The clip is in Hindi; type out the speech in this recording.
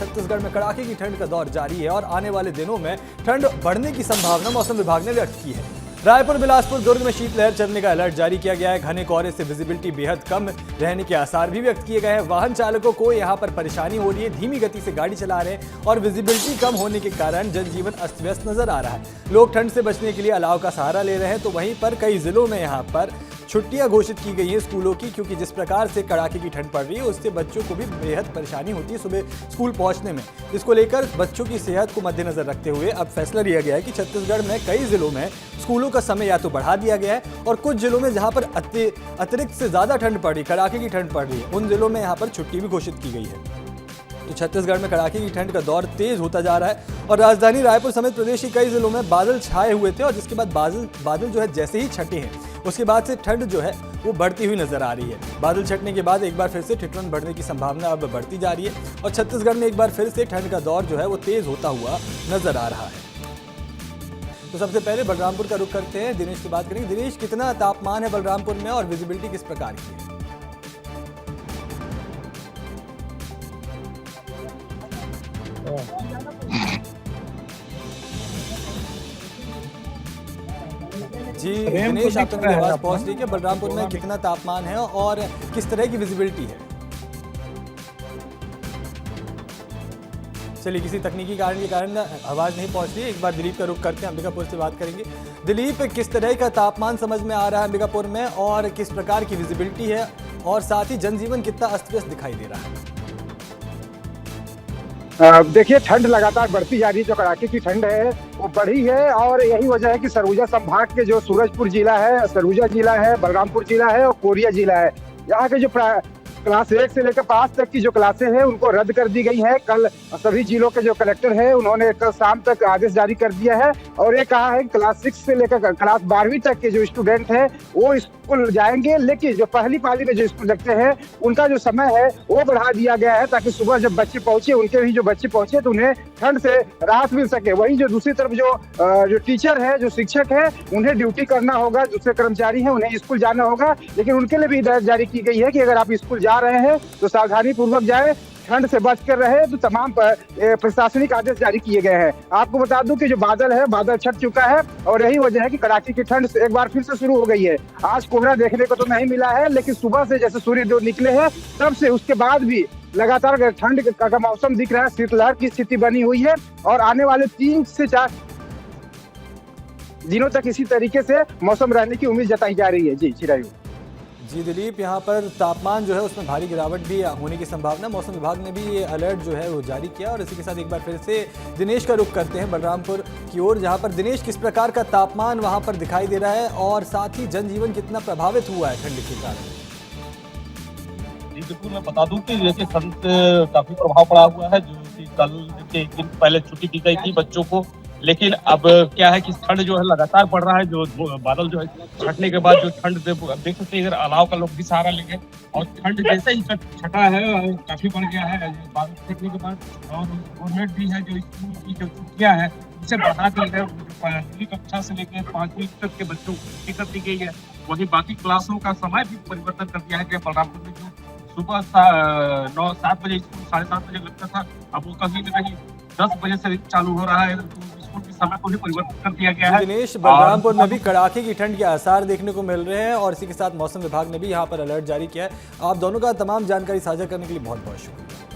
छत्तीसगढ़ में कड़ाके की ठंड का दौर जारी है और आने वाले दिनों में ठंड बढ़ने की संभावना मौसम विभाग ने व्यक्त की है। रायपुर, बिलासपुर, दुर्ग में शीतलहर चलने का अलर्ट जारी किया गया है। घने कोहरे से विजिबिलिटी बेहद कम रहने के आसार भी व्यक्त किए गए हैं। वाहन चालकों को यहां पर परेशानी हो रही है, धीमी गति से गाड़ी चला रहे हैं और विजिबिलिटी कम होने के कारण जनजीवन अस्त व्यस्त नजर आ रहा है। लोग ठंड से बचने के लिए अलाव का सहारा ले रहे हैं, तो वहीं पर कई जिलों में यहां पर छुट्टियां घोषित की गई हैं स्कूलों की, क्योंकि जिस प्रकार से कड़ाके की ठंड पड़ रही है उससे बच्चों को भी बेहद परेशानी होती है सुबह स्कूल पहुंचने में। इसको लेकर बच्चों की सेहत को मद्देनजर रखते हुए अब फैसला लिया गया है कि छत्तीसगढ़ में कई जिलों में स्कूलों का समय या तो बढ़ा दिया गया है और कुछ जिलों में जहां पर अतिरिक्त से ज्यादा ठंड पड़ रही, कड़ाके की ठंड पड़ रही है, उन जिलों में यहां पर छुट्टी भी घोषित की गई है। तो छत्तीसगढ़ में कड़ाके की ठंड का दौर तेज होता जा रहा है और राजधानी रायपुर समेत प्रदेश के कई जिलों में बादल छाए हुए थे और जिसके बाद बादल जो है जैसे ही छटे हैं उसके बाद से ठंड जो है वो बढ़ती हुई नजर आ रही है। बादल छटने के बाद एक बार फिर से ठिठुरन बढ़ने की संभावना अब बढ़ती जा रही है और छत्तीसगढ़ में एक बार फिर से ठंड का दौर जो है वो तेज होता हुआ नजर आ रहा है। तो सबसे पहले बलरामपुर का रुख करते हैं, दिनेश से बात करेंगे। दिनेश, कितना तापमान है बलरामपुर में और विजिबिलिटी किस प्रकार की है? जी दिनेश, आप तक मेरी आवाज पहुंच रही है? बलरामपुर में कितना तापमान है और किस तरह की विजिबिलिटी है? चलिए, किसी तकनीकी कारण के कारण आवाज नहीं पहुंच रही है। एक बार दिलीप का रुख करते हैं, अंबिकापुर से बात करेंगे। दिलीप, किस तरह का तापमान समझ में आ रहा है अंबिकापुर में और किस प्रकार की विजिबिलिटी है और साथ ही जनजीवन कितना अस्त व्यस्त दिखाई दे रहा है? देखिए, ठंड लगातार बढ़ती जा रही है। जो कड़ाके की ठंड है वो बढ़ी है और यही वजह है कि सरगुजा संभाग के जो सूरजपुर जिला है, सरगुजा जिला है, बलरामपुर जिला है और कोरिया जिला है, यहाँ के जो क्लास 1 से लेकर 5 तक की जो क्लासें हैं उनको रद्द कर दी गई है। कल सभी जिलों के जो कलेक्टर हैं उन्होंने कल शाम तक आदेश जारी कर दिया है और ये कहा है कि क्लास 6 से लेकर क्लास 12वीं तक के जो स्टूडेंट हैं वो स्कूल जाएंगे, लेकिन जो पहली पाली में जो स्कूल लगते हैं उनका जो समय है वो बढ़ा दिया गया है ताकि सुबह जब बच्चे पहुंचे, उनके भी जो बच्चे पहुंचे तो उन्हें ठंड से राहत मिल सके। वहीं जो दूसरी तरफ जो टीचर है, जो शिक्षक है, उन्हें ड्यूटी करना होगा, दूसरे कर्मचारी हैं उन्हें स्कूल जाना होगा, लेकिन उनके लिए भी हिदायत जारी की गई है कि अगर आप स्कूल जा रहे हैं तो सावधानी पूर्वक जाए, ठंड से बच कर रहे। तो तमाम प्रशासनिक आदेश जारी किए गए हैं। आपको बता दूं कि जो बादल है, बादल छट चुका है और यही वजह है कि कड़ाके की ठंड एक बार फिर से शुरू हो गई है। आज कोहरा देखने को तो नहीं मिला है, लेकिन सुबह से जैसे सूर्य जो निकले हैं तब से उसके बाद भी लगातार ठंड का मौसम दिख रहा है। शीतलहर की स्थिति बनी हुई है और आने वाले 3 से 4 दिनों तक इसी तरीके से मौसम रहने की उम्मीद जताई जा रही है। जी चिरायु। जी दिलीप, यहाँ पर तापमान जो है उसमें भारी गिरावट भी होने की संभावना, मौसम विभाग ने भी ये अलर्ट जो है वो जारी किया। और इसी के साथ एक बार फिर से दिनेश का रुख करते हैं बलरामपुर की ओर, जहाँ पर दिनेश, किस प्रकार का तापमान वहाँ पर दिखाई दे रहा है और साथ ही जनजीवन कितना प्रभावित हुआ है ठंड के कारण? जी बिल्कुल, मैं बता दूं कि जैसे ठंड से काफी प्रभाव पड़ा हुआ है। जो कि कल के एक दिन पहले छुट्टी दी गई थी बच्चों को, लेकिन अब क्या है कि ठंड जो है लगातार बढ़ रहा है। जो बादल जो है छटने के बाद जो ठंड देख सकते हैं, अलाव का लोग भी सहारा लेंगे और ठंड जैसे ही छटा है काफी बढ़ गया है बादल छटने के बाद। और गवर्नमेंट भी है जो स्कूल की जो छुट्टियां हैं उसे बढ़ा दी है। पहली कक्षा से लेकर 5वीं तक के बच्चों को छुट्टी कर दी गई है। वहीं बाकी क्लासों का समय भी परिवर्तन कर दिया है कि बलरामपुर में जो सुबह 7 बजे स्कूल 7:30 बजे लगता था, अब वो कहीं ना कहीं 10 बजे से चालू हो रहा है। स्कूल के समय को भी परिवर्तन कर दिया गया है। दिनेश, बलरामपुर में भी कड़ाके की ठंड के आसार देखने को मिल रहे हैं और इसी के साथ मौसम विभाग ने भी यहाँ पर अलर्ट जारी किया है। आप दोनों का तमाम जानकारी साझा करने के लिए बहुत बहुत शुक्रिया।